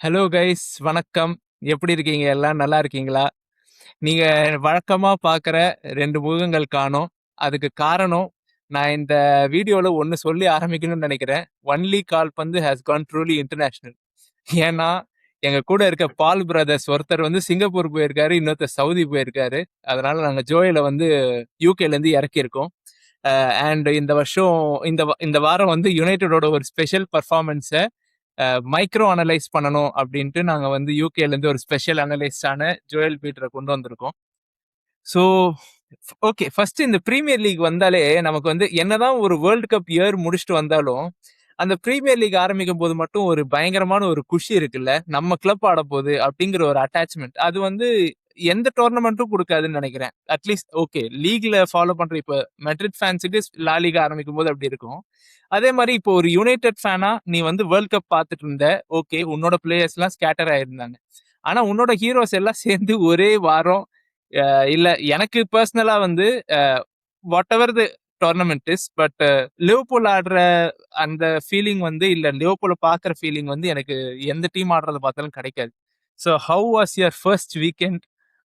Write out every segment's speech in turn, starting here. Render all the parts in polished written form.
Hello guys, வணக்கம். எப்படி இருக்கீங்க? எல்லாம் நல்லா இருக்கீங்களா? நீங்க வழக்கமா பார்க்குற 2 முகங்கள் காணோம். அதுக்கு காரணம், நான் இந்த வீடியோல ஒண்ணு சொல்லி ஆரம்பிக்கணும்னு நெனைக்கிறேன். ஒன்லி கால்பந்து ஹஸ் கான் ட்ரூலி இன்டர்நேஷனல். ஏன்னா, எங்க கூட இருக்க பால் பிரதர்ஸ் ஒருத்தர் வந்து சிங்கப்பூர் போயிருக்காரு, இன்னொருத்தர் சவுதி போயிருக்காரு. அதனால நாங்க ஜோயல வந்து யூகேலேருந்து இறக்கியிருக்கோம். அண்ட் இந்த வருஷம் இந்த வாரம் வந்து யுனைட்டடோட ஒரு ஸ்பெஷல் பெர்ஃபார்மன்ஸை மைக்ரோ அனலைஸ் பண்ணணும் அப்படின்ட்டு நாங்க வந்து யூகேலேருந்து ஒரு ஸ்பெஷல் அனலிஸ்டான ஜோயல் பீட்டரை கொண்டு வந்திருக்கோம். ஸோ ஓகே, ஃபர்ஸ்ட் இந்த பிரீமியர் லீக் வந்தாலே நமக்கு வந்து என்னதான் ஒரு வேர்ல்டு கப் இயர் முடிச்சுட்டு வந்தாலும் அந்த பிரீமியர் லீக் ஆரம்பிக்கும் போது மட்டும் ஒரு பயங்கரமான ஒரு குஷி இருக்குல்ல, நம்ம கிளப் ஆட போகுது அப்படிங்கிற ஒரு அட்டாச்மெண்ட். அது வந்து எந்த டோர்னமெண்ட்டும் கொடுக்காதுன்னு நினைக்கிறேன். அட்லீஸ்ட் ஓகே, லீக்ல ஃபாலோ பண்ற இப்போ மெட்ரிட் ஃபேன்ஸுக்கு லா லீக் ஆரம்பிக்கும் போது அப்படி இருக்கும். அதே மாதிரி இப்போ ஒரு யுனைடெட் ஃபேனா நீ வந்து வேர்ல்ட் கப் பார்த்துட்டு இருந்த, ஓகே உன்னோட பிளேயர்ஸ் எல்லாம் ஸ்கேட்டர் ஆயிருந்தாங்க. ஆனா உன்னோட ஹீரோஸ் எல்லாம் சேர்ந்து ஒரே வாரம் இல்ல, எனக்கு பர்சனலா வந்து what ever the tournament is, but Liverpool ஆடுற அந்த ஃபீலிங் வந்து இல்ல, லிவர்பூல பாக்குற ஃபீலிங் வந்து எனக்கு எந்த டீம் ஆடுறத பார்த்தாலும் கிடைக்காது. So how was your first weekend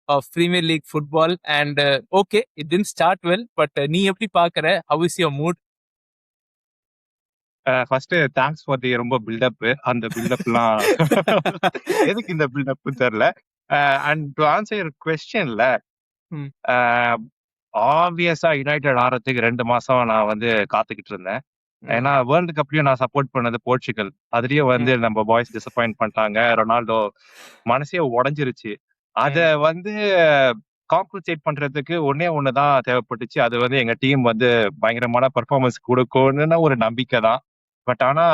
of Premier League football? And okay, it did start well, but நீ எப்படி பாக்குற? How is your mood? First thanks for the ரொம்ப பில்டப். அந்த பில்டப்லாம் எதுக்கு இந்த பில்டப் தெரியல. அண்ட் டு ஆன்சர் யுவர் கொஸ்டின்ல, ஆப்வியஸா யுனைடெட் ஆடுறதுக்கு 2 மாசம் நான் வந்து காத்துக்கிட்டு இருந்தேன். ஏன்னா வேர்ல்டு கப்லயும் நான் சப்போர்ட் பண்ணது போர்ச்சுகல். அதுலயும் வந்து நம்ம பாய்ஸ் டிசப்பாயிண்ட் பண்ணிட்டாங்க. ரொனால்டோ மனசே உடைஞ்சிருச்சு. அத வந்து காம்பன்சேட் பண்றதுக்கு ஒன்னே ஒண்ணுதான் தேவைப்பட்டுச்சு. அது வந்து எங்க டீம் வந்து பயங்கரமான பெர்ஃபார்மன்ஸ் கொடுக்கும்னு ஒரு நம்பிக்கை தான். பட் ஆனா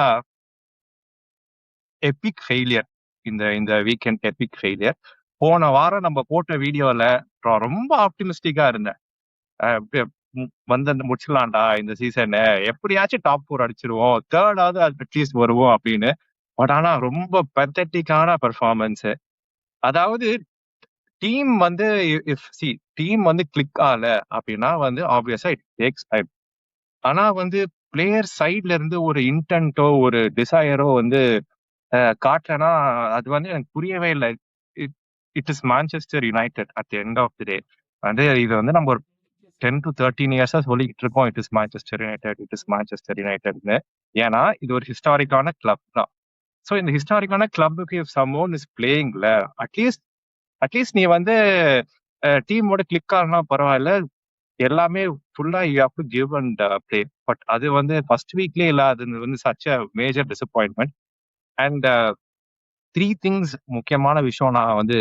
எபிக் ஃபெயிலியர். இந்த இந்த வீக்கெண்ட் எபிக் ஃபெயிலியர். போன வாரம் நம்ம போட்ட வீடியோல ரொம்ப ஆப்டிமிஸ்டிக்கா இருந்தேன். வந்து முடிச்சிடலாம்டா இந்த சீசன், எப்படியாச்சும் டாப் 4 அடிச்சிருவோம், தேர்டாவது அட்லீஸ்ட் வருவோம் அப்படின்னு. பட் ஆனா ரொம்ப பெத்தட்டிக்கான பெர்ஃபார்மன்ஸ். அதாவது டீம் வந்து டீம் வந்து கிளிக் ஆகல அப்படின்னா வந்து ஆப்வியஸா இட் டேக்ஸ் டைம். ஆனா வந்து பிளேயர் சைட்ல இருந்து ஒரு இன்டென்ட்டோ ஒரு டிசையரோ வந்து காட்டலன்னா அது வந்து எனக்கு புரியவே இல்லை. It is Manchester United at the end of the day. வந்து இது வந்து நம்ம ஒரு 10 to 13 இயர்ஸா சொல்லிக்கிட்டு இருக்கோம், it is Manchester United, it is Manchester யுனைடெட்னு. ஏன்னா இது ஒரு ஹிஸ்டாரிக்கான கிளப் தான். ஸோ இந்த ஹிஸ்டாரிக்கான கிளப்புக்கு இஃப் சம்ஒன் இஸ் பிளேயிங்ல, அட்லீஸ்ட் அட்லீஸ்ட் நீ வந்து டீமோட கிளிக் ஆகனா பரவாயில்ல, எல்லாமே ஃபுல்லா you have to give and play. But அது வந்து ஃபர்ஸ்ட் வீக்லயே இல்ல, அது வந்து such a major disappointment. And 3 things முக்கியமான விஷயம் நான் வந்து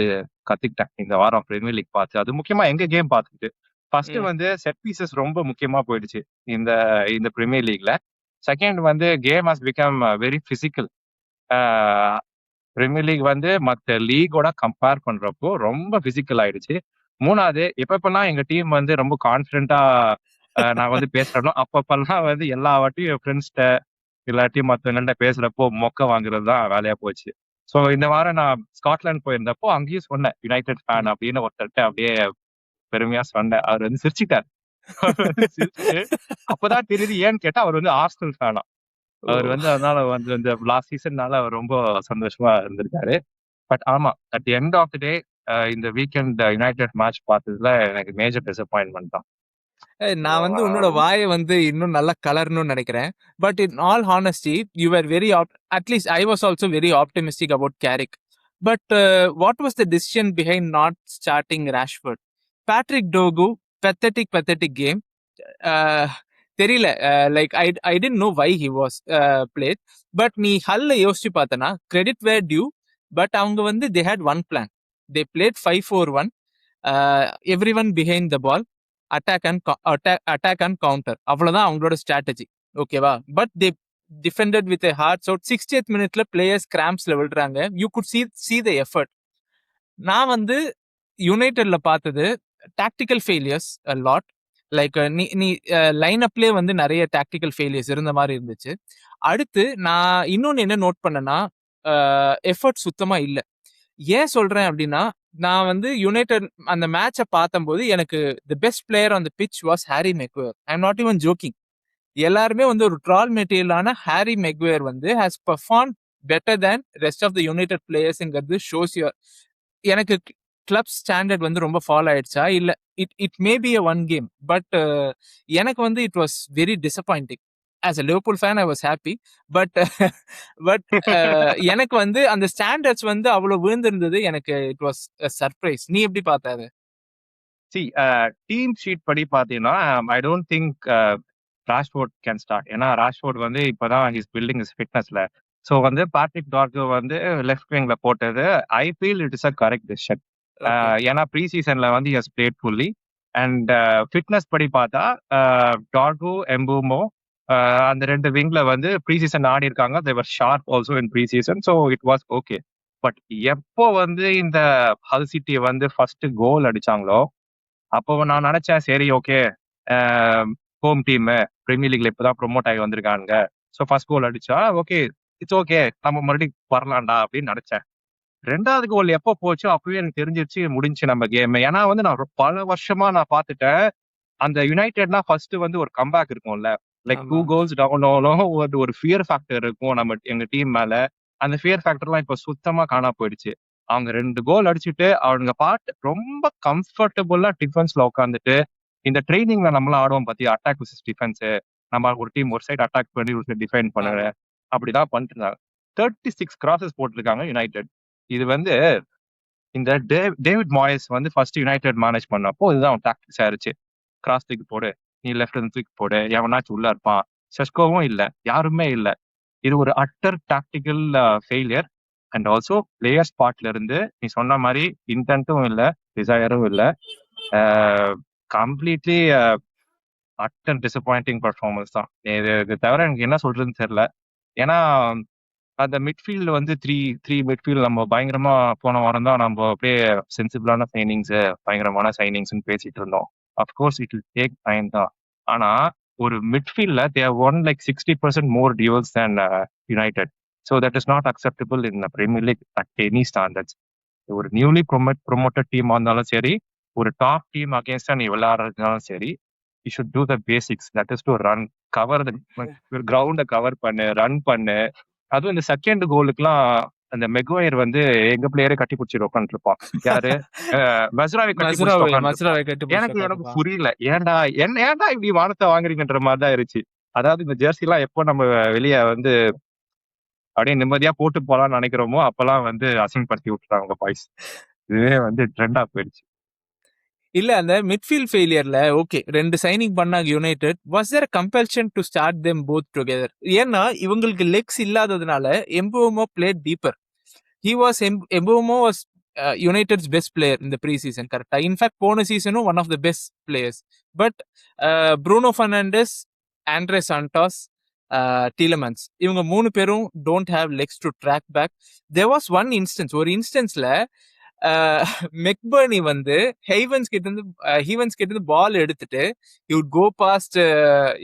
கத்துக்கிட்டேன் இந்த வாரம் பிரீமியர் லீக் பார்த்து. அது முக்கியமா எங்க கேம் பார்த்துட்டு. ஃபர்ஸ்ட் வந்து செட் பீசஸ் ரொம்ப முக்கியமா போயிடுச்சு இந்த இந்த பிரீமியர் லீக்ல. செகண்ட் வந்து game has become very physical. Premier League வந்து மற்ற லீகோட கம்பேர் பண்றப்போ ரொம்ப பிசிக்கல் ஆயிடுச்சு. மூணாவது, எப்பப்பெல்லாம் எங்க டீம் வந்து ரொம்ப கான்பிடண்டா நான் வந்து பேசுறேனோ அப்பப்பெல்லாம் வந்து எல்லா வாட்டியும் என் ஃப்ரெண்ட்ஸ்கிட்ட இல்லாட்டி மற்றவங்கள்ட்ட பேசுறப்போ மொக்க வாங்குறது தான் வேலையா போச்சு. ஸோ இந்த வாரம் நான் ஸ்காட்லாந்து போயிருந்தப்போ அங்கேயும் சொன்னேன் யுனைடெட் ஃபேன் அப்படின்னு ஒருத்தர்கிட்ட அப்படியே பெருமையா சொன்னேன். அவர் வந்து சிரிச்சுட்டார். சிரிச்சுட்டு அப்பதான் தெரியுது ஏன்னு கேட்டா அவர் வந்து ஆர்சனல் ஃபேனா. அவர் வந்து அதனால வந்து இந்த லாஸ்ட் சீசன்னால அவர் ரொம்ப சந்தோஷமா இருந்திருக்காரு. பட் ஆமா, at the end of the day இந்த வீக்கெண்ட் யுனைடெட் மேட்ச் பார்த்ததுல எனக்கு மேஜர் டிசப்பாயின்மெண்ட் தான். நான் வந்து உன்னோட வாயை வந்து இன்னும் நல்லா கலரணும்னு நினைக்கிறேன். But in all honesty, you are very at least I was also very optimistic about Carrick. But what was the decision behind not starting Rashford? Patrick Dorgu, pathetic game. தெரியல, like I don't know why he was played. But நீ ஹல்ல யோசிச்சு பார்த்தனா credit where due. But அவங்க வந்து they had one plan. They played 5-4-1, everyone behind the ball, attack and counter. அவ்வளவுதான் அவங்களோட strategy. ஓகேவா? But they defended with hearts out. 60th மினிட்ல பிளேயர்ஸ் கிராம்ப்ஸ்ல விழுறாங்க. You could see the effort. நான் வந்து யுனைடெட்ல பார்த்தது tactical failures a lot. Like நீ நீ லைன் அப்லேயே வந்து நிறைய டாக்டிக்கல் ஃபெயிலியர்ஸ் இருந்த மாதிரி இருந்துச்சு. அடுத்து நான் இன்னொன்னு என்ன நோட் பண்ணேன்னா, எஃபர்ட் சுத்தமா இல்லை. ஏன் சொல்றேன் அப்படின்னா, நான் வந்து யுனைடெட் அந்த மேட்சை பார்த்தம்போது எனக்கு the best player on the pitch was Harry Maguire. I am not even joking. எல்லாருமே வந்து ஒரு ட்ரால் மெட்டீரியலான ஹாரி மெக்வேர் வந்து has perform better than rest of the United பிளேயர்ஸ்ங்கிறது ஷோஸ் யுவர். எனக்கு கிளப் ஸ்டாண்டர்ட் வந்து ரொம்ப ஃபாலோ ஆயிடுச்சா இல்ல it it may be a one game, but எனக்கு வந்து it was very disappointing. As a Liverpool fan I was happy, but but எனக்கு வந்து அந்த ஸ்டாண்டர்ட்ஸ் வந்து அவ்வளவு விழுந்திருந்தது. எனக்கு இட் வாஸ் சர்ப்ரைஸ். நீ எப்படி பார்த்த அது? டீம் ஷீட் படி பார்த்தீங்கன்னா I don't think Rashford can start. ஏன்னா ராஷ்ஃபோர்ட் வந்து இப்போதான் ஹிஸ் பில்டிங் இஸ் ஃபிட்னஸ்ல. ஸோ வந்து பேட்ரிக் டார்கோ வந்து லெஃப்ட் விங்ல போட்டது I feel it is a correct decision. Okay. ஏன்னா ப்ரீ சீசன்ல வந்து has played fully and fitness படி பார்த்தா டார்கோ எம்பூமோ அந்த ரெண்டு விங்ல வந்து ப்ரீ சீசன் ஆடி இருக்காங்க. They were sharp also in preseason, so it was okay. But எப்போ வந்து இந்த ஹல் சிட்டி வந்து ஃபர்ஸ்ட் கோல் அடிச்சாங்களோ அப்போ நான் நினைச்சேன் சரி ஓகே ஹோம் டீம் பிரீமியர் லீக்ல இப்பதான் ப்ரொமோட் ஆகி வந்திருக்காங்க, ஸோ ஃபர்ஸ்ட் கோல் அடிச்சா ஓகே இட்ஸ் ஓகே நம்ம மறுபடியும் வரலாம்டா அப்படின்னு நினைச்சேன். ரெண்டாவது கோல் எப்போ போச்சோ அப்பவே எனக்கு தெரிஞ்சிருச்சு முடிஞ்சு நம்ம கேம். ஏன்னா வந்து நான் பல வருஷமா நான் பார்த்துட்டேன் அந்த யுனைடெட்னா ஃபர்ஸ்ட் வந்து ஒரு கம்பேக் இருக்கும்ல, லைக் 2 கோல்ஸ் டவுனாலும் ஒரு ஃபியர் ஃபேக்டர் இருக்கும் நம்ம எங்க டீம் மேல. அந்த ஃபியர் ஃபேக்டர்லாம் இப்போ சுத்தமா காணா போயிடுச்சு. அவங்க 2 கோல் அடிச்சுட்டு அவங்க ரொம்ப கம்ஃபர்டபுளா டிஃபென்ஸ்ல உட்காந்துட்டு இந்த ட்ரைனிங்ல நம்மளாம் ஆடுவோம் பாத்தியா, அட்டாக் விசஸ் டிஃபென்ஸ், நம்ம ஒரு டீம் ஒரு சைடு அட்டாக் பண்ணி ஒரு சைடு டிஃபெண்ட் பண்ணுற அப்படிதான் பண்ணிட்டு இருந்தாங்க. 36 கிராசஸ் போட்டிருக்காங்க யுனைடெட். இது வந்து இந்த டேவிட் மாயஸ் வந்து ஃபர்ஸ்ட் யுனைடெட் மேனேஜ் பண்ணப்போ இதுதான் டாக்டிக்ஸ் ஆயிருச்சு. கிராஸ் தூக்கி போடு, நீ லெஃப்ட் இருந்து தூக்கி போடு, எவனாச்சும் உள்ள இருப்பான். செஸ்கோவும் இல்ல, யாருமே இல்ல. இது ஒரு utter tactical failure. And also player ஸ்பாட்ல இருந்து நீ சொன்ன மாதிரி இன்டென்ட்டும் இல்ல, டிசையரும் இல்ல. கம்ப்ளீட்லி அட்டர் டிசப்பாயிண்டிங் பர்ஃபார்மன்ஸ் தான். இது தவிர எனக்கு என்ன சொல்றதுன்னு தெரியல. ஏன்னா அந்த மிட்ஃபீல்டு வந்து த்ரீ மிட்ஃபீல்டு நம்ம பயங்கரமா போன வாரம் தான் நம்ம அப்படியே சென்சிபிளான சைனிங்ஸ் பயங்கரமான சைனிங்ஸ்ன்னு பேசிட்டு இருந்தோம். Of course it will take time தான். ஆனா ஒரு மிட்ஃபீல்ட்ல they have won like 60% more duels than United. So that is not acceptable in Premier League at any standards. ஒரு நியூலி ப்ரொமோட்டட் டீமா இருந்தாலும் சரி, ஒரு டாப் டீம் அகேன்ஸ்டா நீ விளையாடுறதுனாலும் சரி, you should do the basics. That is to run, cover கிரவுண்டை cover பண்ணு, ரன் பண்ணு. அதுவும் இந்த செகண்ட் கோலுக்குலாம் அந்த மெகுவயர் வந்து எங்க பிளேயரே கட்டி பிடிச்சிட்டு உட்காந்துருப்பான். யாரு மஸ்ராவை கட்டி பிடிச்சிட்டு. எனக்கு புரியல, ஏன்டா இப்படி வானத்தை வாங்குறீங்கன்ற மாதிரிதான் இருந்துச்சு. அதாவது இந்த ஜெர்சி எல்லாம் எப்போ நம்ம வெளியே வந்து அப்படியே நிம்மதியா போட்டு போலாம்னு நினைக்கிறோமோ அப்பெல்லாம் வந்து அசிங்கப்படுத்தி விட்டுறாங்க பாய்ஸ். இதுவே வந்து ட்ரெண்டா போயிடுச்சு. இல்ல அந்த மிட்ஃபீல்ட் ஃபெயிலியர்ல ஓகே 2 சைனிங் பண்ணாங்க United. Was there compulsion to start them both together? ஏன்னா இவங்களுக்கு லெக்ஸ் இல்லாததுனால Mbeumo played deeper. Mbeumo was United's best player இந்த ப்ரீ சீசன் கரெக்டா. இன்ஃபேக்ட் போன சீசனும் one of the best players. But Bruno Fernandes, Andre Santos, Tielemans இவங்க 3 பேரும் don't have legs to track back. There was one instance, ஒரு இன்ஸ்டன்ஸ்ல McBurnie வந்து Heaven's கிட்ட இருந்து பால் எடுத்துட்டு யூ கோ பாஸ்ட்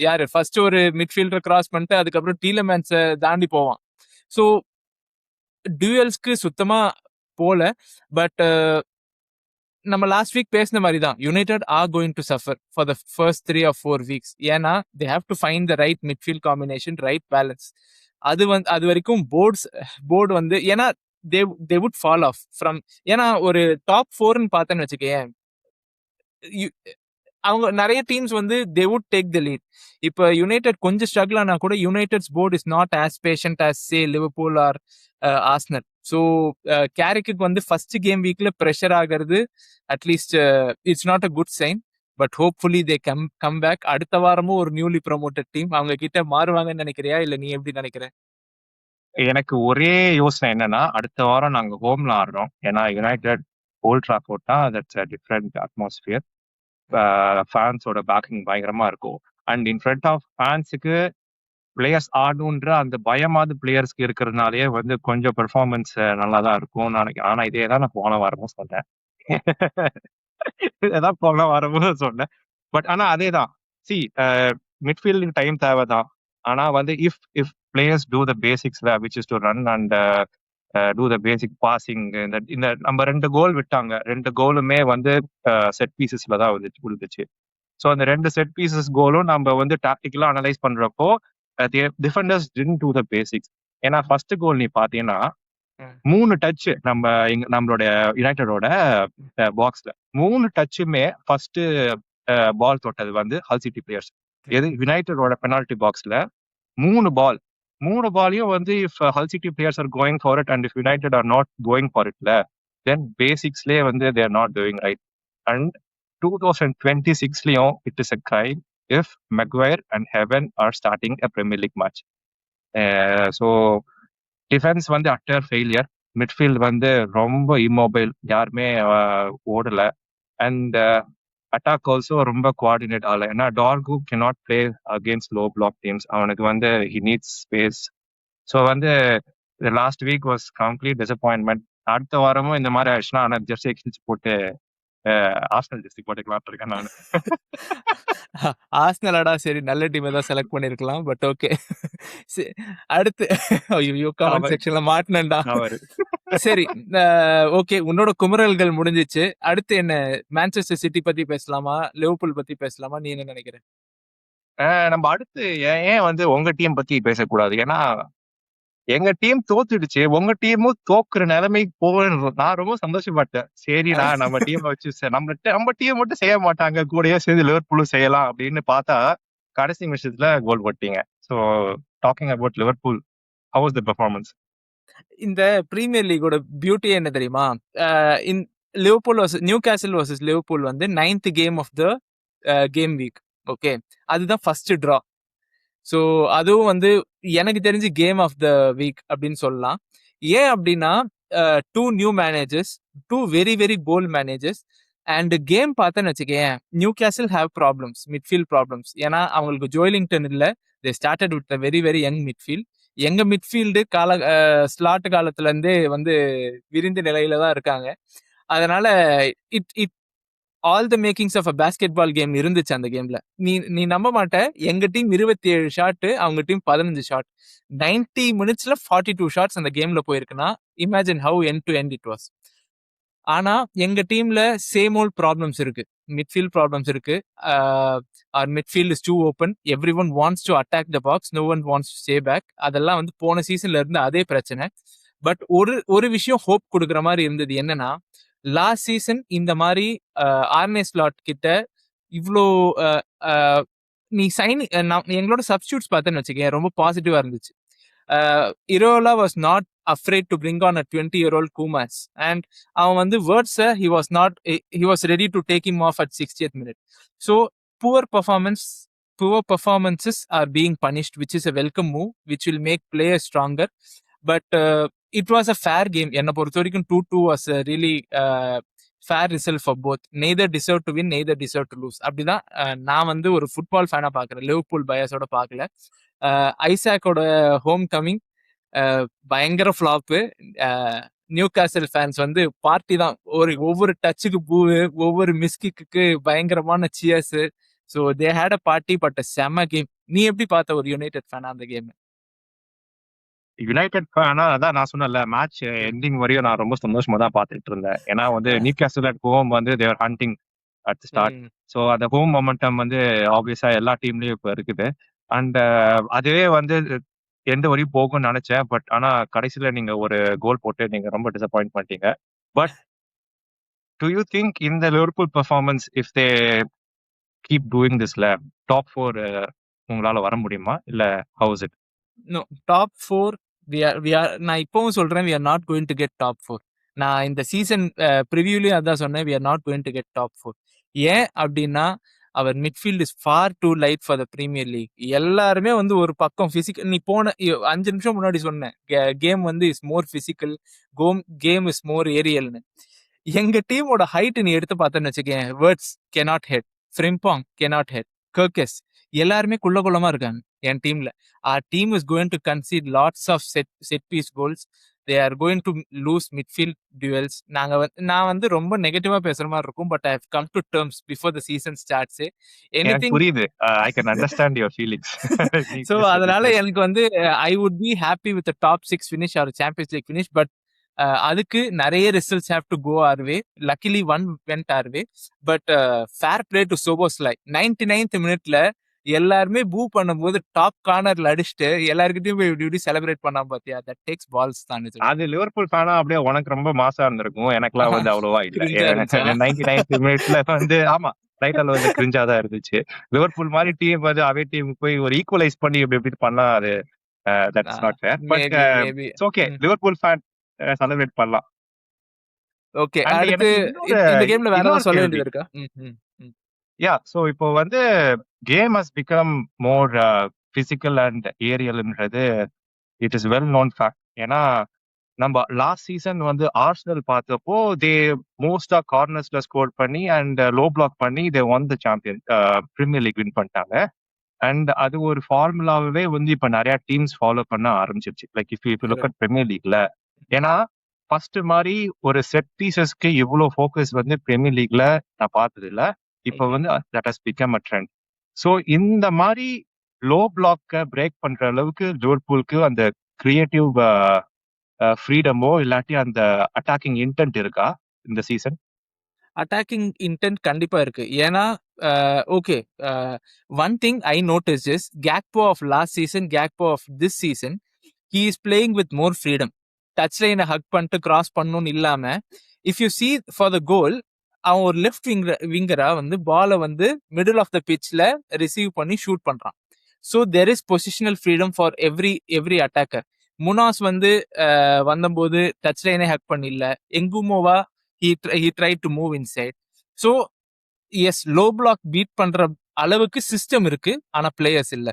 யாரு ஃபர்ஸ்ட் ஒரு மிட்ஃபீல்டர் கிராஸ் பண்ணிட்டு அதுக்கப்புறம் டீலமேன்ஸ் தாண்டி போவான். ஸோ டியூயல்ஸ்க்கு சுத்தமா போல. பட் நம்ம லாஸ்ட் வீக் பேசின மாதிரி தான் United are going to suffer for the first 3 or 4 weeks. ஏன்னா they have to find the right midfield combination, right balance. அது வரைக்கும் போர்டு வந்து ஏன்னா they would fall off from, ஏன்னா ஒரு டாப் 4ன்னு பார்த்தேன்னு வச்சுக்கேன், அவங்க நிறைய டீம்ஸ் வந்து they would take the lead. இப்போ யுனைடெட் கொஞ்சம் ஸ்ட்ரகிள் ஆனா கூட United's board is not as patient as say Liverpool or Arsenal. So கேரிக்கு வந்து ஃபர்ஸ்ட் கேம் வீக்ல ப்ரெஷர் ஆகிறது at least it's not a good sign. But hopefully they come back. அடுத்த வாரமும் ஒரு நியூலி ப்ரொமோட்டட் டீம் அவங்க கிட்ட மாறுவாங்கன்னு நினைக்கிறியா, இல்ல நீ எப்படி நினைக்கிற? எனக்கு ஒரே யோசனை என்னன்னா, அடுத்த வாரம் நாங்க ஹோம்ல ஆடுறோம். ஏன்னா யுனைடெட் ஓல்ட் ட்ராஃபோர்ட்னா தட்ஸ் அ டிஃப்ரெண்ட் அட்மாஸ்பியர். ஃபேன்ஸோட பேக்கிங் பயங்கரமா இருக்கும். அண்ட் இன் ஃப்ரண்ட் ஆஃப் ஃபேன்ஸுக்கு பிளேயர்ஸ் ஆடணுன்ற அந்த பயமாவது பிளேயர்ஸ்க்கு இருக்கிறதுனாலே வந்து கொஞ்சம் பெர்ஃபார்மன்ஸ் நல்லா தான் இருக்கும் நினைக்கிறேன். ஆனா இதே தான் நான் போன வாரமும் சொன்னேன். இதான் போன வாரமும் சொன்னேன். பட் ஆனா அதே தான், சி மிட்ஃபீல்டுக்கு டைம் தேவைதான். ஆனா வந்து if players do the basics which is to run and do the basic passing. இந்த நம்ம 2 கோல் விட்டாங்க, 2 கோலுமே வந்து செட் பீசஸ்ல தான் விழுந்துச்சு. ஸோ அந்த 2 செட் பீசஸ் கோலும் நம்ம வந்து டாக்டிக்கலா அனலைஸ் பண்றப்போ defenders didn't do the basics. ஏன்னா ஃபர்ஸ்ட் கோல் நீ பாத்தீங்கன்னா ம். 3 டச் நம்மளோட யுனைடெடோட பாக்ஸ்ல 3 டச்சுமே ஃபர்ஸ்ட் பால் தொட்டது வந்து ஹல் சிட்டி பிளேயர்ஸ். எது யுனைடெடோட பெனால்டி பாக்ஸ்ல 3 பாலையும் வந்து if Hull City players are going for it and if United are not going for இட்ல தென் பேசிக்ஸ்லேயே வந்து they're not doing right. And 2026லயும் it is a crime if Maguire and Heaven are starting a Premier League match. So defence வந்து utter failure, midfield வந்து ரொம்ப immobile, யாருமே ஓடல. And attack also ரொம்ப கோஆர்டினேட் ஆகல. ஏன்னா Targu cannot play against low block teams. அவனுக்கு வந்து he needs space. ஸோ வந்து last week was complete disappointment. அடுத்த வாரமும் இந்த மாதிரி ஆயிடுச்சுன்னா ஆனால் ஜெர்சி எக்ஸ்சேஞ்ச் போட்டு ஆர்சனல் ஜெர்சி போட்டுக்கலாம் இருக்கேன் நான். ஆர்சனலாடா, சரி நல்ல டீமை தான் செலக்ட் பண்ணிருக்கலாம். But okay. அடுத்து ஐயோ கமெண்ட் செக்ஷன்ல மாட்டினேன்டா. அவரு சரி ஓகே, உன்னோட குமுறல்கள் முடிஞ்சிச்சு. அடுத்து என்ன, மான்செஸ்டர் சிட்டி பத்தி பேசலாமா, லிவர்பூல் பத்தி பேசலாமா? நீ என்ன நினைக்கிற? நம்ம அடுத்து ஏன் வந்து உங்க டீம் பத்தி பேசக்கூடாது? ஏன்னா எங்க டீம் தோத்துடுச்சு, உங்க டீமும் தோக்குற நிலைமைக்கு போகணும். நான் ரொம்ப சந்தோஷப்பட்டேன். சரிடா நம்ம டீம் வச்சு நம்ம டீம் மட்டும் செய்ய மாட்டாங்க, கூடயே சேர்ந்து லிவர்பூலும் செய்யலாம் அப்படின்னு பார்த்தா கடைசி நிமிஷத்துல கோல் போட்டீங்க. So talking about Liverpool, how was the performance? இந்த பிரீமியர் லீகோட பியூட்டி என்ன தெரியுமா? In Liverpool versus Newcastle versus Liverpool வந்து 9th game of the game week. Okay, அதுதான் ஃபர்ஸ்ட் டிரா. ஸோ அதுவும் வந்து எனக்கு தெரிஞ்சு கேம் ஆஃப் த வீக் அப்படின்னு சொல்லலாம். ஏன் அப்படின்னா 2 new managers, 2 very very bold managers. And game பார்த்தேன்னு வச்சுக்கேன், Newcastle have problems, midfield problems. ஏன்னா அவங்களுக்கு ஜோய்லிங்டன் இல்லை. They started with very very young midfield. எங்க மிட்ஃபீல்டு ஸ்லாட் காலத்துல இருந்தே வந்து விரிந்த நிலையில தான் இருக்காங்க. அதனால it it all the makings of a basketball game இருந்துச்சு அந்த கேம்ல. நீ நம்ப மாட்ட, எங்க டீம் 27 ஷாட், அவங்க டீம் 15 ஷாட். 90 மினிட்ஸ்ல 42 ஷாட்ஸ் அந்த கேம்ல போயிருக்குன்னா imagine how end to end it was. ஆனா எங்க டீம்ல சேம் ஓல்ட் ப்ராப்ளம்ஸ் இருக்கு, மிட்ஃபீல்ட் ப்ராப்ளம்ஸ் இருக்கு. Our midfield is too open, everyone wants to attack the box, no one wants to stay back. அதெல்லாம் வந்து போன சீசன்ல இருந்து அதே பிரச்சனை. பட் ஒரு விஷயம் ஹோப் கொடுக்குற மாதிரி இருந்தது. என்னன்னா லாஸ்ட் சீசன் இந்த மாதிரி ஆர்னே ஸ்லாட் கிட்ட இவ்வளோ நீ சைன் எங்களோட சப்ஸ்டியூட்ஸ் பார்த்தேன்னு வச்சுக்கேன், ரொம்ப பாசிட்டிவா இருந்துச்சு. Iraola was not afraid to bring on a 20-year-old Kumas, and அவன் வந்து வேர்ட்ஸை he was ready to take him off at 60th minute. So poor performances are being punished, which is a welcome move, which will make players stronger. But it was a fair game. என்னை பொறுத்த வரைக்கும் 2-2 was a really fair result for both. Neither deserve to win, neither deserve to lose. அப்படிதான் நான் வந்து ஒரு football ஃபேனா பார்க்குறேன், Liverpool பயஸோட பார்க்கல. ஐசாக்கோட ஹோம் கமிங் பயங்கர ஃப்ளாப்பு. நியூ காசல் ஃபேன்ஸ் வந்து பார்ட்டி தான், ஒவ்வொரு டச்சுக்கு பூவு, ஒவ்வொரு மிஸ்கிக்கு பயங்கரமான cheers. So they had a party, but செம்ம கேம். நீ எப்படி பார்த்த ஒரு யுனைடெட் ஃபேனா அந்த கேம்? யுனைடெட் ஃபேனா அதான் நான் சொன்னேன்ல, மேட்ச் எண்டிங் வரையும் நான் ரொம்ப சந்தோஷமா தான் பார்த்துட்டு இருந்தேன். ஏன்னா வந்து நியூ கேசல் அட் ஹோம் வந்து தேவர் ஹண்டிங் அட் ஸ்டார்ட். ஸோ அந்த ஹோம் மொமெண்டம் வந்து ஆப்வியஸா எல்லா டீம்லயும் இப்போ இருக்குது. அண்ட் அதுவே வந்து எந்த வரையும் போகும்னு நினைச்சேன். பட் ஆனா கடைசியில நீங்க ஒரு கோல் போட்டு நீங்க ரொம்ப டிசப்பாயிண்ட் பண்ணிட்டீங்க. பட் டு யூ திங்க் இந்த Liverpool performance if they keep doing திஸ்ல டாப் 4 உங்களால வர முடியுமா, இல்ல how is it? No, top 4 நான் இப்பவும் சொல்றேன், we are not going to get top 4. நான் இந்த சீசன் ப்ரிவியூலயும் அதான் சொன்னேன், we are not going to get top 4. ஏன் அப்படின்னா our midfield is far too light for the Premier League. எல்லாருமே வந்து ஒரு பக்கம் பிசிக்கல். நீ போன 5 நிமிஷம் முன்னாடி சொன்னேன், கேம் வந்து is more physical, game is more ஏரியல்னு. எங்க டீமோட ஹைட் நீ எடுத்து பார்த்தேன்னு வச்சுக்கேன், Wirtz cannot head, Frimpong cannot head, Kerkez எல்லாருமே குள்ளமா இருக்காங்க என் டீம்ல. our team is going to concede lots of set piece goals. they are going to lose midfield duels. நான் வந்து ரொம்ப நெகட்டிவா பேசுற மாதிரி இருக்கும், but I have come to terms before the season starts. எனக்கு புரியுது, I can understand your feelings. So அதனால எனக்கு வந்து I would be happy with the top 6 finish or Champions League finish, but அதுக்கு நிறைய results have to go our way. Luckily one went our way. But fair play to Szoboszlai. 99th மினிட்ல எல்லாருமே பூ பண்ணும்போது top கார்னர்ல அடிச்சுட்டு எல்லார்கிட்டயும் போய் இப்படி இப்படி செலிப்ரேட் பண்ணா பாத்தியா, தட் டேக்ஸ் பால்ஸ் தான் இது. அது லிவர்பூல் ஃபேனா அப்படியே உனக்கு ரொம்ப மாசா இருந்திருக்கும். எனக்கெல்லாம் வந்து அவ்வளவா இல்ல. கிரிஞ்சா இருந்துச்சா? 99th மினிட்ல வந்து ஆமா. லைட்டால வந்து கிரிஞ்சா தான் இருந்துச்சு. லிவர்பூல் மாதிரி டீம் வந்து அவே டீம் போய் ஒரு ஈக்குவலைஸ் பண்ணி இப்படி இப்படி பண்ணா அது that's not fair. But maybe. It's okay. Liverpool fan celebrate பண்ணலாம். ஓகே, அண்ட் அடுத்து எனக்கு இன்னொரு இந்த கேம்ல வேற ஏதாவது இன்னொரு சொல்ல கேள்வி. வேண்டியது இருக்கா? ம், ம், ம். சோ இப்போ வந்து game has become more physical and ஏரியல்ன்றது it is well known fact. ஏன்னா நம்ம லாஸ்ட் சீசன் வந்து ஆர்சனல் பார்த்தப்போ தே மோஸ்டா கார்னர்ஸ்ல ஸ்கோர் பண்ணி அண்ட் லோ பிளாக் பண்ணி they won the champion Premier League win பண்ணிட்டாங்க. அண்ட் அது ஒரு ஃபார்முலாவே வந்து இப்ப நிறைய டீம்ஸ் ஃபாலோ பண்ண ஆரம்பிச்சிருச்சு. Like if you look at Premier லீக்ல. ஏன்னா ஃபர்ஸ்ட் மாதிரி ஒரு செட் பீசஸ்க்கு இவ்வளவு ஃபோக்கஸ் வந்து பிரீமியர் லீக்ல நான் பார்த்தது இல்ல. இப்ப வந்து that has become a trend. So இந்த மாதிரி லோ பிளாக்க பிரேக் பண்ற அளவுக்கு லிவர்பூலுக்கு அந்த கிரியேட்டிவ் ஃப்ரீடமோ இல்லாட்டி அந்த அட்டாக்கிங் இன்டென்ட் இருக்கா இந்த சீசன்? அட்டாக்கிங் இன்டென்ட் கண்டிப்பா இருக்கு. ஏன்னா okay, one thing I notice is Gakpo of last season, Gakpo of this season, he is playing with more freedom. Touch லைனை ஹக் பண்ணிட்டு கிராஸ் பண்ணணும்னு இல்லாம, if you see for the goal, அவன் ஒரு left விங்கரா வந்து பாலை வந்து மிடில் ஆஃப் த பிட்ச்ல ரிசீவ் பண்ணி ஷூட் பண்றான். So there is positional freedom for every attacker. முனாஸ் வந்து வந்தபோது டச் லைனே ஹக் பண்ணிடல. எங்குமோவா he tried to move inside. So yes, low block beat பண்ற அளவுக்கு சிஸ்டம் இருக்கு, ஆனா பிளேயர்ஸ் இல்ல.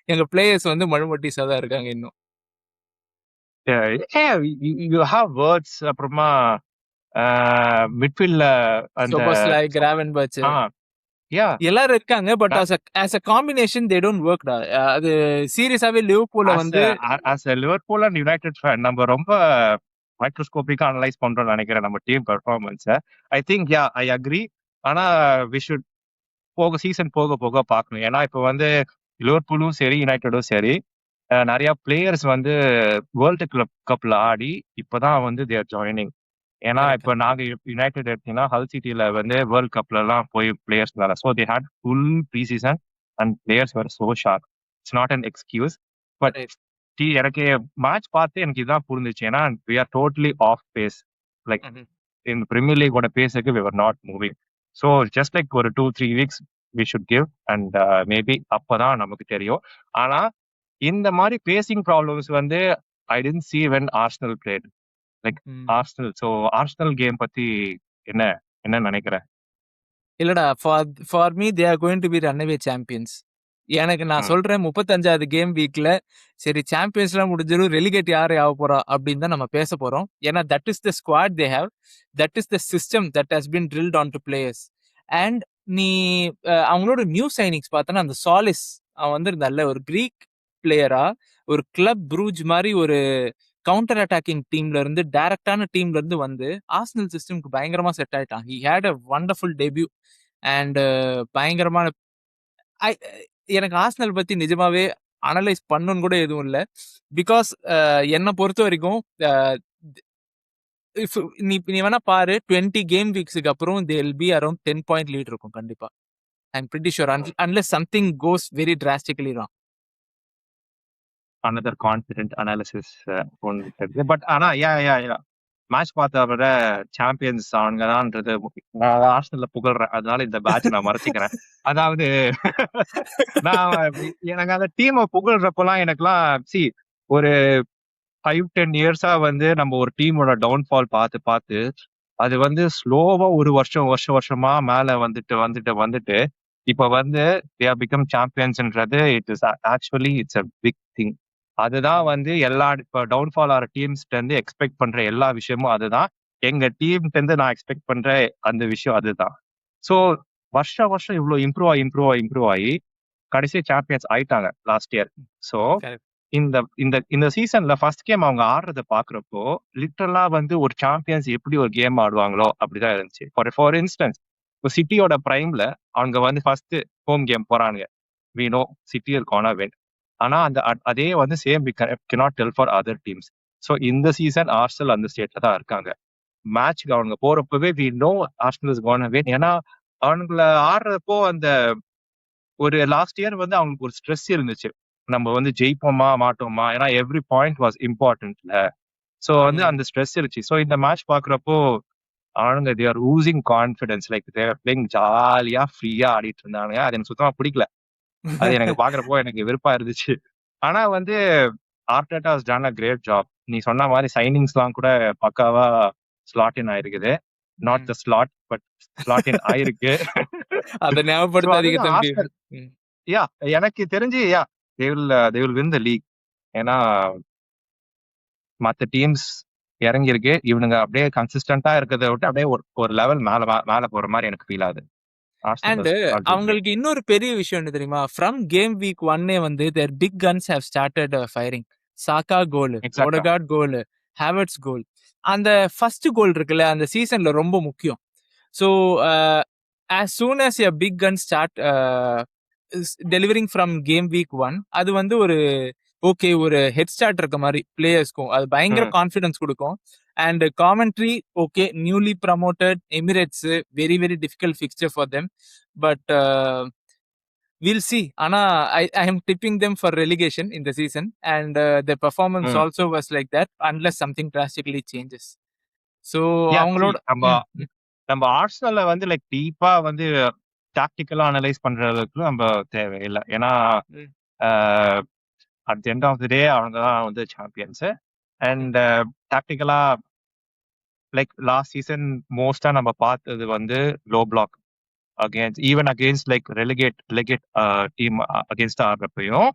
எங்க பிளேயர்ஸ் வந்து மழுமட்டிஸா தான் இருக்காங்க இன்னும். You have words. அப்புறமா மிட்ஃபீல்ட்ல அந்த சோபோஸ்லாய், கிராவன்பர்ச் யா எல்லாரும் இருக்காங்க. But as a combination they don't work டா. அது சீரியஸாவே லிவர்பூல்ல வந்து as a Liverpool and United fan நம்ம ரொம்ப மைக்ரோஸ்கோபிக்கா அனலைஸ் பண்றோம்னு நினைக்கிறேன் நம்ம team performance. I think I agree. ஆனா வி ஷுட் சீசன் போக போக பார்க்கணும். ஏன்னா இப்ப வந்து லிவர்பூலும் சரி யுனைடெடும் சரி நிறைய பிளேயர்ஸ் வந்து வேர்ல்டு கப்ல ஆடி இப்பதான் வந்து தேர் ஜாயினிங். ஏன்னா இப்ப நாங்க யுனைடெட் எடுத்தீங்கன்னா ஹல் சிட்டில வந்து வேர்ல்ட் கப்ல எல்லாம் போய் players so they had full preseason and players were so sharp. It's not an excuse. But எனக்கு மேட்ச் பார்த்து எனக்கு இதுதான் புரிஞ்சிச்சு. ஏன்னா we are totally off pace. Like இந்த பிரீமியர் லீகோட பேஸுக்கு we are not moving. So just like ஒரு 2-3 weeks we should give and maybe அப்பதான் நமக்கு தெரியும். ஆனா இந்த மாதிரி பேசிங் ப்ராப்ளம்ஸ் வந்து I don't see when Arsenal played. Like Arsenal. So Arsenal game பத்தி என்ன நினைக்கிறேன்? இல்லடா, for me they are going to be runaway champions. எனக்கு நான் சொல்றேன், 35வது கேம் வீக்ல சரி சாம்பியன்ஸ்லாம் முடிஞ்சிடும், ரெலிகேட் யாரு ஆக போறா அப்படின்னு தான் நம்ம பேச போறோம். ஏன்னா that is the squad they have, that is the system that has been drilled on to players. And நீ அவங்களோட நியூ சைனிங்ஸ் பார்த்தனா, அந்த சாலிஸ் அவன் வந்து நல்ல ஒரு கிரீக் பிளேயரா, ஒரு கிளப் ப்ரூஜ் மாதிரி ஒரு கவுண்டர் அட்டாக்கிங் டீம்ல இருந்து டைரக்டான டீம்ல இருந்து வந்து ஆர்சனல் சிஸ்டம்க்கு பயங்கரமா செட் ஆயிட்டான். He had a wonderful debut and பயங்கரமான எனக்கு ஆர்சனல் பத்தி நிஜமாவே அனலைஸ் பண்ணணும்னு கூட எதுவும் இல்லை. பிகாஸ் என்னை பொறுத்த வரைக்கும் நீ வேணா பாரு, 20 கேம் வீக்ஸுக்கு அப்புறம் they will be around 10 point lead இருக்கும் கண்டிப்பா. I am pretty sure unless something cos very drastically wrong. Another confident analysis but ஆனா மேட்ச் பார்த்த விட சாம்பியன்ஸ் அவங்கதான்ன்றது நான் ஆர்சனல்ல புகழ்றேன். அதனால இந்த பேட்ச் நான் மறைச்சிக்கிறேன். அதாவது நான் எனக்கு அந்த டீமை புகழ்றப்பெல்லாம் எனக்குலாம் ஒரு 5-10 இயர்ஸா வந்து நம்ம ஒரு டீமோட டவுன்ஃபால் பார்த்து அது வந்து ஸ்லோவா ஒரு வருஷமா மேல வந்துட்டு இப்ப வந்து they have become championsன்றது it is actually it's a big thing. அதுதான் வந்து எல்லா இப்ப டவுன்ஃபால் ஆகிற டீம்ஸ்ல இருந்து எக்ஸ்பெக்ட் பண்ற எல்லா விஷயமும் அதுதான். எங்க டீம்ல இருந்து நான் எக்ஸ்பெக்ட் பண்ற அந்த விஷயம் அதுதான். ஸோ வருஷம் இவ்வளவு இம்ப்ரூவ் ஆகி கடைசி சாம்பியன்ஸ் ஆயிட்டாங்க லாஸ்ட் இயர். ஸோ இந்த சீசன்ல ஃபர்ஸ்ட் கேம் அவங்க ஆடுறத பாக்குறப்போ லிட்டரலா வந்து ஒரு சாம்பியன்ஸ் எப்படி ஒரு கேம் ஆடுவாங்களோ அப்படிதான் இருந்துச்சு. ஃபார் இன்ஸ்டன்ஸ் இப்போ சிட்டியோட பிரைம்ல அவங்க வந்து ஃபர்ஸ்ட் ஹோம் கேம் போறானுங்க. we know City is gonna win. ஆனா அதே வந்து same we cannot tell for other teams. So இந்த சீசன் ஆர்சனல் அந்த ஸ்டேட்ல தான் இருக்காங்க. மேட்ச்க்கு அவங்க போறப்பவே we know Arsenal is gonna win. ஏன்னா அவங்கள ஆடுறப்போ அந்த ஒரு லாஸ்ட் இயர் வந்து அவங்களுக்கு ஒரு ஸ்ட்ரெஸ் இருந்துச்சு. நம்ம வந்து ஜெயிப்போமா மாட்டோமா, ஏன்னா எவ்ரி பாயிண்ட் வாஸ் இம்பார்ட்டன்ட்ல. ஸோ வந்து ம். அந்த ஸ்ட்ரெஸ் இருந்துச்சு. ஸோ இந்த மேட்ச் பாக்குறப்போ அவனுங்க they are losing confidence, like they are playing ஜாலியா ஃப்ரீயா ஆடிட்டு இருந்தானுங்க. அது எனக்கு சுத்தமா பிடிக்கல. அது எனக்கு பாக்குறப்போ எனக்கு வெறுப்பா இருந்துச்சு. ஆனா வந்து Arteta has done a great job. நீ சொன்ன மாதிரி சைனிங்ஸ்லாம் கூட பக்காவா ஸ்லாட் இன் ஆயிருக்குது. நாட் ம். த ஸ்லாட் பட் ஸ்லாட் இன் ஆயிருக்கு. அத ஸோ ஞாபகப்படுத்தாதீங்க அதுதான் தம்பி. ஆர்சனல். ம். யா எனக்கு தெரிஞ்சு they will win the league. ஏன்னா மத்த டீம்ஸ் இறங்கியிருக்கு. இவனுங்க அப்படியே கன்சிஸ்டன்ட்டா இருக்கிறத விட்டு அப்படியே ஒரு ஒரு லெவல் மேல போற மாதிரி எனக்கு ஃபீல் ஆகுது. Arsenal and is not doing great. அவங்களுக்கு இன்னொரு பெரிய விஷயம் என்ன தெரியுமா? ஃப்ரம் கேம் வீக் 1 வந்து their big guns have started firing. Saka goal, எக்ஸாக்ட்டா. Odegaard goal, Havertz goal. அந்த ஃபர்ஸ்ட் கோல் இருக்குல்ல, அந்த சீசன்ல ரொம்ப முக்கியம். So as soon as a big gun start delivering from game week 1, அது வந்து ஒரு ஓகே ஒரு ஹெட் ஸ்டார்ட் இருக்க மாதிரி பிளேயர்ஸ்க்கும் அது பயங்கர ம். கான்ஃபிடன்ஸ் கொடுக்கும். And commentary okay newly promoted Emirates very very difficult fixture for them. But we'll see. ஆனா I am tipping them for relegation in the season and the performance ம். also was like that unless something drastically changes. So yeah C அவங்களோட நம்ம நம்ம ஆர்சனல்ல வந்து like டீப்பா வந்து டாக்டிக்கலா analyse பண்றதுக்கு நம்ம தேவையில்லை. ஏன்னா ம், at the end of the day அவங்க தான் வந்து சாம்பியன்ஸ். ம், அண்ட் டாக்டிக்கலா லைக் லாஸ்ட் சீசன் மோஸ்டா நம்ம பார்த்தது வந்து low block against like relegate team against ஆடுறப்பையும்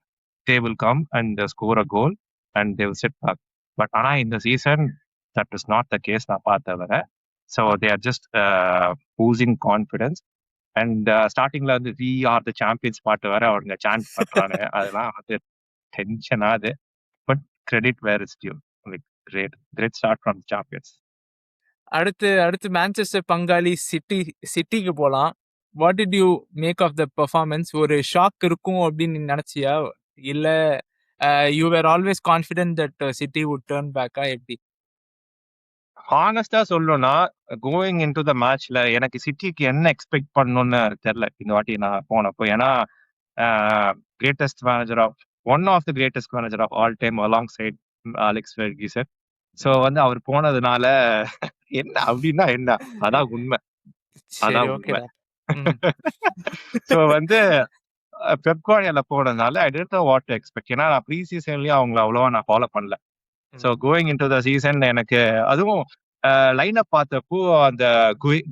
they will come and score a goal and they will sit back. But ஆனா இந்த season that is not the case நான் பார்த்த வர. So they are just losing confidence. And ஸ்டார்டிங்ல வந்து we are the champions பாட்டு வர அவங்க சாண்ட் பண்றாங்க. அதெல்லாம் வந்து டென்ஷன் ஆகுது. But credit where is due. Like great start from champions. அடுத்து அடுத்து மேன்செஸ்டர் பங்காளி சிட்டிக்கு போலாம். What did you make of the performance? ஒரு ஷாக் இருக்கும் அப்படின்னு நீ நினைச்சியா? இல்ல you were always confident that City would turn பேக்கா எப்படி? ஹானஸ்டா சொல்லணும்னா கோயிங் இன் டு த மேட்ச்ல எனக்கு சிட்டிக்கு என்ன எக்ஸ்பெக்ட் பண்ணணும்னு தெரியல இந்த வாட்டி நான் போனப்போ. ஏன்னா greatest manager of one of the greatest manager of all time alongside Alex Ferguson. So வந்து அவர் போனதுனால என்ன அப்படின்னா என்ன, அதான் உண்மை. சரி அதான் உண்மை. ஓகேடா. ம். ஸோ வந்து பெப்கார்டியால போனதுனால ஐ don't know what to expect. ஏன்னா நான் ப்ரீ சீசன்லயும் அவங்கள அவ்வளவா நான் ஃபாலோ பண்ணல. ஸோ ம். Going in to the season எனக்கு அதுவும் லைன் அப் பார்த்தப்போ அந்த கேய்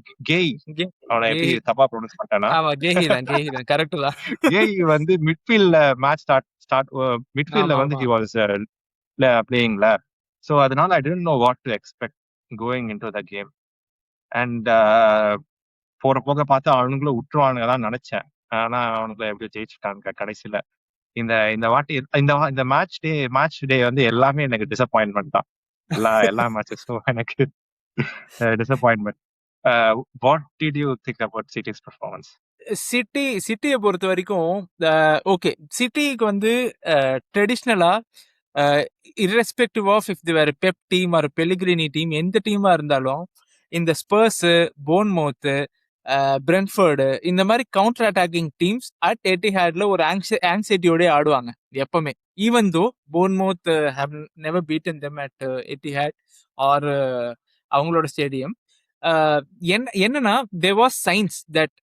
கே- அவனை எப்படி கேஹி. தப்பா ப்ரொனவுன்ஸ் பண்ணிட்டானா, ஆமா கேஹி தான் கரெக்ட் தான். கேய் வந்து மிட்ஃபீல்ட்ல மேட்ச் ஸ்டார்ட் மிட்ஃபீல்ட்ல ஆமா வந்து ஆமா. He was பிளேயிங்ல. ஸோ அதனால ஐ don't know what to expect going in to the game. And போற போக பார்த்து அவனுங்களும் விட்டுருவானுங்க தான் நினைச்சேன். ஆனா அவனுங்களை எப்படியோ ஜெயிச்சுட்டாங்க கடைசியில. இந்த இந்த வாட்டி இந்த மேட்ச் டே வந்து எல்லாமே எனக்கு டிசப்பாயின்மெண்ட் தான். எல்லா மேட்சஸும் எனக்கு disappointment. What did you think about City's performance? சிட்டியை பொறுத்த வரைக்கும் ஓகே சிட்டிக்கு வந்து ட்ரெடிஷ்னலா irrespective ஆஃப் இஃப் தி வேற Pep team or Pellegrini team எந்த டீமா இருந்தாலும் இந்த ஸ்பர்ஸ் போன்மவுத் பிரென்ஃபர்டு இந்த மாதிரி கவுண்டர் அட்டாக்கிங் டீம்ஸ் அட் எட்டிஹாட்ல ஒரு ஆங்ஸைட்டியோட ஆடுவாங்க எப்பவுமே. Even though Bournemouth have never beaten them at Etihad or அவங்களோட ஸ்டேடியம். என்னன்னா there was signs that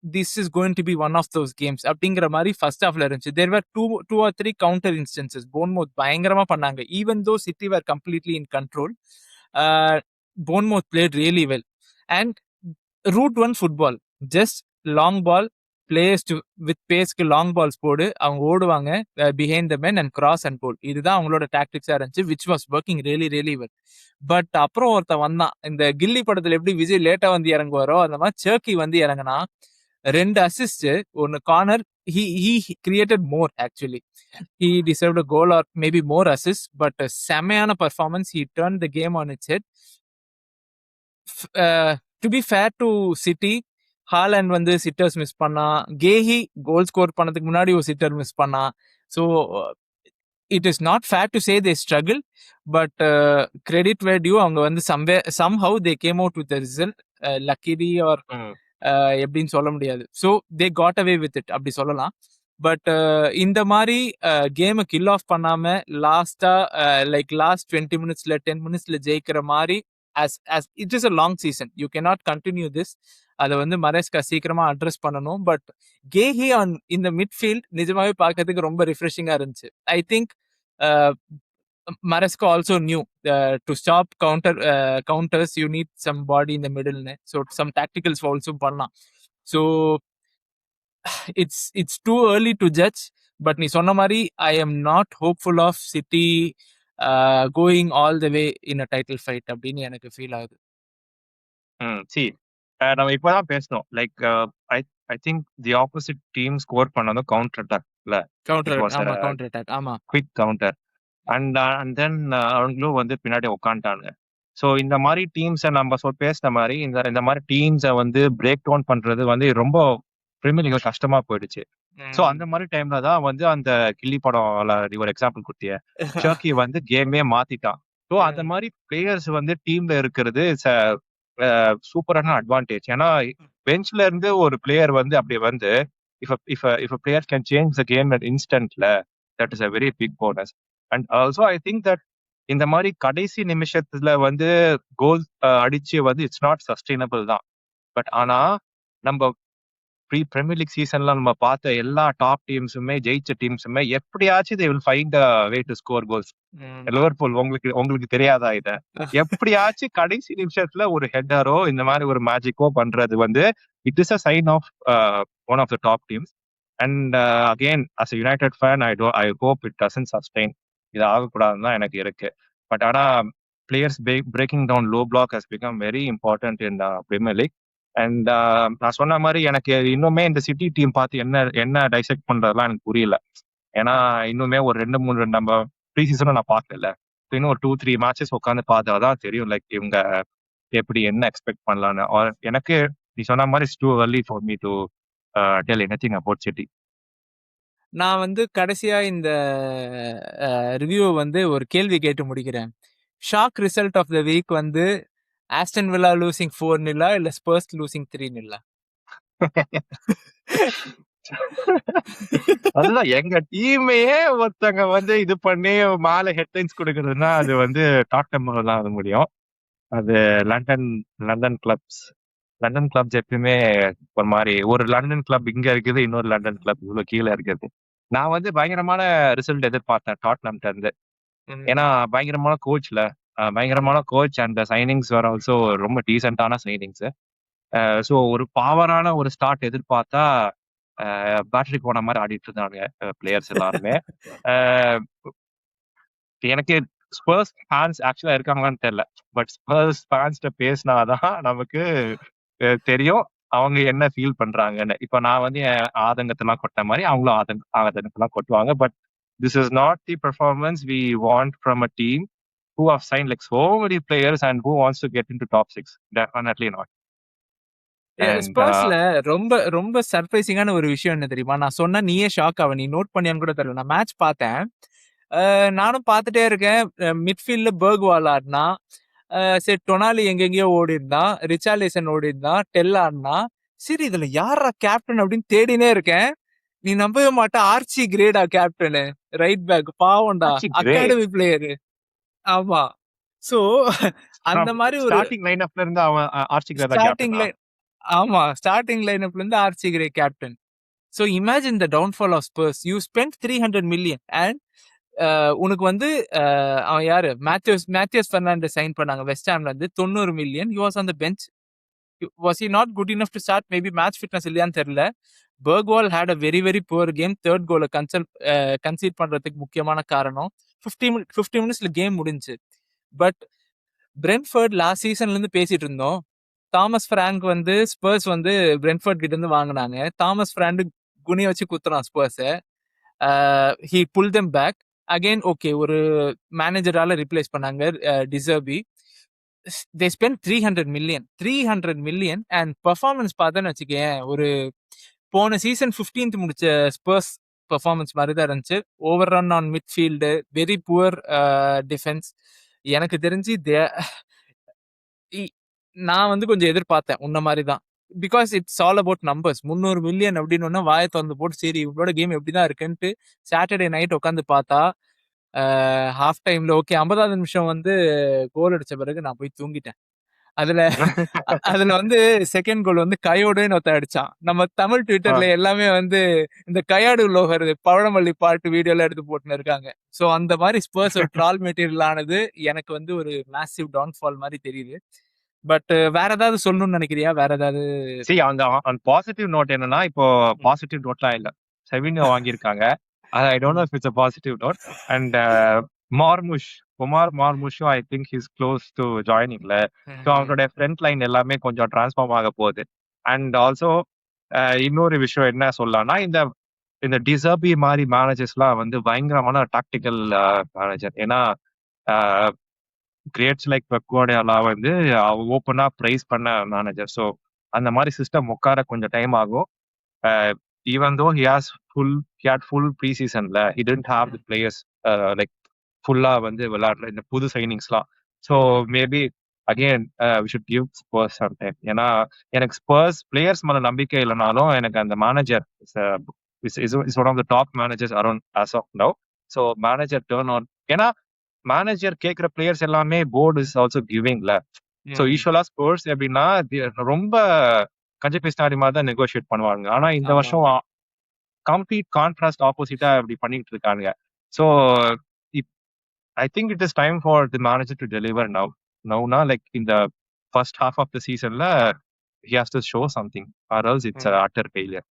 this is going to be one of those games அப்படிங்கிற மாதிரி ஃபர்ஸ்ட் ஹாஃப்ல இருந்துச்சு. There were two or three counter instances Bournemouth பயங்கரமா பண்ணாங்க. Even though City were completely in control, Bournemouth played really well. And route one football just long ball players to with பேஸ்க்கு long balls போடு அவங்க ஓடுவாங்க behind the men and cross and போல். இதுதான் அவங்களோட டாக்டிக்ஸா இருந்துச்சு which was working really really well. But அப்புறம் ஒருத்தன் வந்தான், இந்த கில்லி படத்துல எப்படி விஜய் லேட்டா வந்து இறங்குவாரோ அந்த மாதிரி சர்க்கி வந்து இறங்கினா 2 assist, 1 corner. he created more actually. He deserved a goal or maybe more assists, but செமையான performance. He turned the game on its head. To be fair to City, Haaland வந்து சிட்டர்ஸ் மிஸ் பண்ணா, கேஹி goal score பண்ணதுக்கு முன்னாடி ஒரு sitter miss பண்ணா. So it is not fair to say they struggle, but credit where due. அவங்க வந்து somehow they came out with the result, luckily or எப்படின்னு சொல்ல முடியாது. So they got away with it அப்படி சொல்லலாம். பட் இந்த மாதிரி கேமை கில் ஆஃப் பண்ணாம லாஸ்டா லாஸ்ட் 20 மினிட்ஸ்ல 10 மினிட்ஸ்ல ஜெயிக்கிற மாதிரி as it is a long season, you cannot continue this. அதை வந்து மரேஸ்கா சீக்கிரமா அட்ரஸ் பண்ணணும். பட் கேஹி ஆன் இந்த மிட்ஃபீல்ட் நிஜமாவே பார்க்கறதுக்கு ரொம்ப ரிஃப்ரெஷிங்கா இருந்துச்சு. I think Maresca also knew to stop counters you need some body in the middle, so some tacticals also பண்ணலாம். So it's too early to judge, but நீ சொன்ன மாதிரி I am not hopeful of City going all the way in a title fight அப்படின்னு எனக்கு feel ஆகுது. C நம்ம இப்பதான் பேசணும் like I I think the opposite team score பண்ணதும் கவுண்டர் அட்டாக்ல கவுண்டர் அட்டாக் ஆமா குவிக் கவுண்டர் அண்ட் தென் அவங்களும் வந்து பின்னாடி உட்காந்துட்டாங்க. ஸோ இந்த மாதிரி டீம்ஸை நம்ம பேசுன மாதிரி இந்த மாதிரி டீம்ஸை வந்து பிரேக் டவுன் பண்றது வந்து ரொம்ப பிரீமியர் லீக்ல கஷ்டமா போயிடுச்சு. ஸோ அந்த மாதிரி டைம்ல தான் வந்து அந்த கில்லி படம்ல நீ ஒரு எக்ஸாம்பிள் கொடுத்திய டர்க்கி வந்து கேமே மாத்திட்டான். ஸோ அந்த மாதிரி பிளேயர்ஸ் வந்து டீம்ல இருக்கிறது சூப்பரான அட்வான்டேஜ். ஏன்னா பெஞ்ச்ல இருந்து ஒரு பிளேயர் வந்து அப்படி வந்து if a player can change the game at instantல that is a very big bonus. And also I think that இந்த மாதிரி கடைசி நிமிஷத்துல வந்து கோல் அடிச்சு வந்து இட்ஸ் நாட் சஸ்டைனபிள் தான். பட் ஆனா நம்ம பிரீமியர் லீக் சீசன்ல நம்ம பார்த்த எல்லா டாப் டீம்ஸுமே ஜெயிச்ச டீம்ஸுமே எப்படியாச்சும் they will find a way to score goals. Liverpool உங்களுக்கு தெரியாதா இத? எப்படியாச்சும் கடைசி நிமிஷத்துல ஒரு ஹெட்டரோ இந்த மாதிரி ஒரு மேஜிக்கோ பண்றது வந்து it is a sign of one of the top teams. And again as a United fan I hope it doesn't sustain. இது ஆகக்கூடாதுன்னு தான் எனக்கு இருக்கு. பட் ஆனா players breaking down low block has become very important in Premier League. And நான் சொன்ன மாதிரி எனக்கு இன்னுமே இந்த சிட்டி டீம் பார்த்து என்ன டைசெக்ட் பண்றதுலாம் எனக்கு புரியல. ஏன்னா இன்னுமே ஒரு 2-3 நம்ம ப்ரீ சீசனும் நான் பார்க்கல. இன்னும் ஒரு 2-3 மேட்சஸ் உட்காந்து பார்த்தாதான் தெரியும் லைக் இவங்க எப்படி என்ன எக்ஸ்பெக்ட் பண்ணலான்னு. எனக்கு நீ சொன்ன மாதிரி it's too early for me to tell anything about City. நான் வந்து கடைசியா இந்த ரிவ்யூ வந்து ஒரு கேள்வி கேட்டு முடிக்கிறேன். Shock result of the week வந்து ஆஸ்டன் வில்லா லூசிங் 4-0 இல்ல ஸ்பர்ஸ் லூசிங் 3-0? அதுதான் எங்க டீமையே ஒருத்தங்க வந்து இது பண்ணி மேல ஹெட்லைன்ஸ் கொடுக்கறதுன்னா அது வந்து டாட்டம் தான் அது முடியும். அது லண்டன் கிளப்ஸ் எப்பயுமே ஒரு மாதிரி ஒரு லண்டன் கிளப் இங்க இருக்குது, இன்னொரு லண்டன் கிளப் இவ்வளவு கீழே இருக்குது. நான் வந்து பயங்கரமான ரிசல்ட் எதிர்பார்த்தேன் டாட்னம்ட்ட இருந்து. ஏன்னா பயங்கரமான கோச் அண்ட் சைனிங்ஸ் வேற ஆல்சோ ரொம்ப டீசென்டான சைனிங்ஸ். ஸோ ஒரு பவரான ஒரு ஸ்டார்ட் எதிர்பார்த்தா பேட்டரி போன மாதிரி ஆடிட்டு இருந்தாங்க பிளேயர்ஸ் எல்லாருமே. எனக்கு ஸ்பர்ஸ் ஃபேன்ஸ் ஆக்சுவலா இருக்காங்களான்னு தெரியல, பட் ஸ்பர்ஸ் ஃபேன்ஸ்ட பேசினாதான் நமக்கு தெரியும் அவங்க என்ன ஃபீல் பண்றாங்கன்னு. இப்ப நான் வந்து என் ஆதங்கத்தெல்லாம் கொட்ட மாதிரி அவங்களும் ஆதங்கத்தெல்லாம் கொட்டுவாங்க. But this is not the performance we want from a team who have signed like so many players and who wants to get into top 6. Definitely not. ஸ்பர்ஸ்ல ரொம்ப ரொம்ப சர்ப்ரைசிங்கான ஒரு விஷயம் என்ன தெரியுமா? நான் சொன்னா நீயே ஷாக் ஆவ. நீ நோட் பண்ணியான்னு கூட தெரியல. நான் மேட்ச் பார்த்தேன், நானும் பார்த்துட்டே இருக்கேன். மிட்ஃபீல்ட்ல பர்க்வால் ஆடினா, சரி டொனாலி எங்கெங்கயோ ஓடி இருந்தான், ரிச்சார்லிசன் ஓடி இருந்தான், டெல் ஆடினா. சரி இதுல யாரா கேப்டன் அப்படின்னு தேடினே இருக்கேன். நீ நம்பவே மாட்ட, ஆர்ச்சி கிரேடா கேப்டனு, ரைட் பேக், பாவம்டா, அகாடமி பிளேயரு. ஆமா. சோ அந்த மாதிரி ஒரு ஸ்டார்டிங் லைனப்ல இருந்து அவன் ஆர்ச்சி கிரே தான் கேப்டன். ஆமா, ஸ்டார்டிங் லைனப்ல இருந்து Archie Grey captain. So imagine the downfall of Spurs. You spend 300 million and உனக்கு வந்து அவன் யாரு மேத்யூஸ் பெர்னாண்டஸ் சைன் பண்ணாங்க வெஸ்ட் ஹாம்ல இருந்து 90 million. He was on the bench. Was he not good enough to start? Maybe match fitness இல்லையான்னு தெரியல. Pargwal had a very very poor game. Third கோலை கன்சீட் பண்றதுக்கு முக்கியமான காரணம் 50 மினிட்ஸ்ல கேம் முடிஞ்சு. பட் பிரென்ஃபர்ட் லாஸ்ட் சீசன்ல இருந்து பேசிட்டு இருந்தோம். தாமஸ் பிராங்க் வந்து ஸ்பர்ஸ் வந்து பிரென்ஃபர்ட் கிட்ட இருந்து வாங்கினாங்க. தாமஸ் பிராண்ட் குனிய வச்சு குத்துறான் ஸ்பர்ஸை. he pulled them back again. Okay, ஒரு மேனேஜரால ரிப்ளேஸ் பண்ணாங்க டிசர்பி. they spent 300 million and performance பார்த்தேன்னு வச்சுக்கேன், ஒரு போன சீசன் 15th முடிச்ச ஸ்பர்ஸ் பெர்ஃபார்மன்ஸ் மாதிரி தான் இருந்துச்சு. Over run on midfield, very poor defence. எனக்கு தெரிஞ்சு நான் வந்து கொஞ்சம் எதிர்பார்த்தேன் உன்ன மாதிரி தான். Because it's all about numbers. 300 million அப்படின்னு வாயை திறந்து போட்டு சரி இவங்களோட கேம் எப்படிதான் இருக்குன்ட்டு சாட்டர்டே நைட் உட்காந்து பார்த்தா ஹாஃப் டைம்ல ஓகே 50வது நிமிஷம் கோல் அடிச்ச பிறகு நான் போய் தூங்கிட்டேன். அதுல அதுல செகண்ட் கோல் கயோடுன்னு ஒருத்தன் அடிச்சான். நம்ம தமிழ் ட்விட்டர்ல எல்லாமே இந்த கயாடு லோகர் பழமல்லி பாட்டு வீடியோ எல்லாம் எடுத்து போட்டுன்னு இருக்காங்க. சோ அந்த மாதிரி ஸ்பர்ஸ் ஒரு ட்ரால் மெட்டீரியல் ஆனது எனக்கு ஒரு மேசிவ் டவுன்ஃபால் மாதிரி தெரியுது. பட் வேற ஏதாவது சொல்லணும்னு நினைக்கிறியா? வேற ஏதாவது? சரி, அந்த பாசிட்டிவ் நோட் என்னன்னா, இப்போ பாசிட்டிவ் நோட்லாம் இல்ல. செவினியோ வாங்கியிருக்காங்க. I don't know if it's a positive note. And Omar மார்முஷும் I think he's close to ஜாயினிங்ல. ஸோ அவங்களோட ஃப்ரண்ட் லைன் எல்லாமே கொஞ்சம் டிரான்ஸ்ஃபார்ம் ஆக போகுது. அண்ட் ஆல்சோ இன்னொரு விஷயம் என்ன சொல்லலாம்னா, இந்த டிசர்பி மாதிரி மேனேஜர்ஸ்லாம் பயங்கரமான டாக்டிக்கல் மேனேஜர். ஏன்னா கிரியேட்ஸ் லைக் பெக்கோடையாலா ஓப்பனா பிரைஸ் பண்ண மேனேஜர். ஸோ அந்த மாதிரி சிஸ்டம் உட்கார கொஞ்சம் டைம் ஆகும். Even though he had full ப்ரீசீசன்ல he didn't have the players like ஃபுல்லா விளையாடல இந்த புது சைனிங்ஸ்லாம். So maybe again we should give Spurs some time. ஏன்னா எனக்கு ஸ்பர்ஸ் பிளேயர்ஸ் மேல நம்பிக்கை இல்லைனாலும் எனக்கு அந்த manager is one of the top managers around as of now. So manager turn on. ஏன்னா மேனேஜர் கேட்கிற பிளேயர்ஸ் எல்லாமே போர்டு இஸ் ஆல்சோ கிவிங்ல. ஸோ யூஸ்வலா ஸ்போர்ட்ஸ் எப்படின்னா ரொம்ப கஞ்ச பிஸ்னாரி மாதிரி தான் நெகோஷியேட் பண்ணுவாங்க. ஆனா இந்த வருஷம் கம்ப்ளீட் கான்ட்ராஸ்ட் ஆப்போசிட்டா இப்படி பண்ணிட்டு இருக்காங்க. So I think it is time for the manager to deliver நவுனா லைக் இந்த ஃபர்ஸ்ட் ஹாஃப் ஆஃப் த சீசன்ல he has to show something or else it's a utter failure.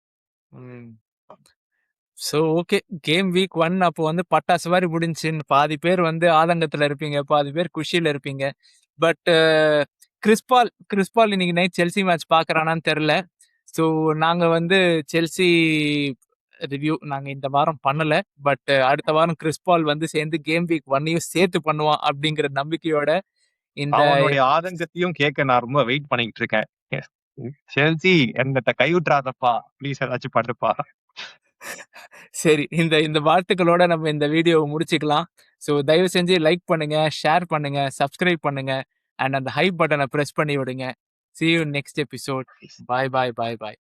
So okay, game week 1 அப்போ பட்டாசு மாதிரி முடிஞ்சுன்னு பாதி பேர் ஆதங்கத்துல இருப்பீங்க, பாதி பேர் குஷியில இருப்பீங்க. பட் கிறிஸ்பால் இன்னைக்கு நைட் செல்சி மேட்ச் பாக்குறானான்னு தெரியல. ஸோ நாங்க செல்சி ரிவ்யூ நாங்க இந்த வாரம் பண்ணல. பட் அடுத்த வாரம் கிறிஸ்பால் சேர்ந்து கேம் வீக் 1 சேர்த்து பண்ணுவான் அப்படிங்கிற நம்பிக்கையோட இந்த அவனுடைய ஆதங்கத்தையும் கேட்க நான் ரொம்ப வெயிட் பண்ணிட்டு இருக்கேன். செல்சி என்னத்த கைவிட்றாதப்பா, ப்ளீஸ் ஏதாச்சும் பண்ணுப்பா. சரி, இந்த வாழ்த்துக்களோட நம்ம இந்த வீடியோவை முடிச்சுக்கலாம். ஸோ தயவு செஞ்சு லைக் பண்ணுங்க, ஷேர் பண்ணுங்க, சப்ஸ்கிரைப் பண்ணுங்க அண்ட் அந்த ஹைப் பட்டனை பிரஸ் பண்ணி விடுங்க. See you next episode. Bye bye. Bye bye.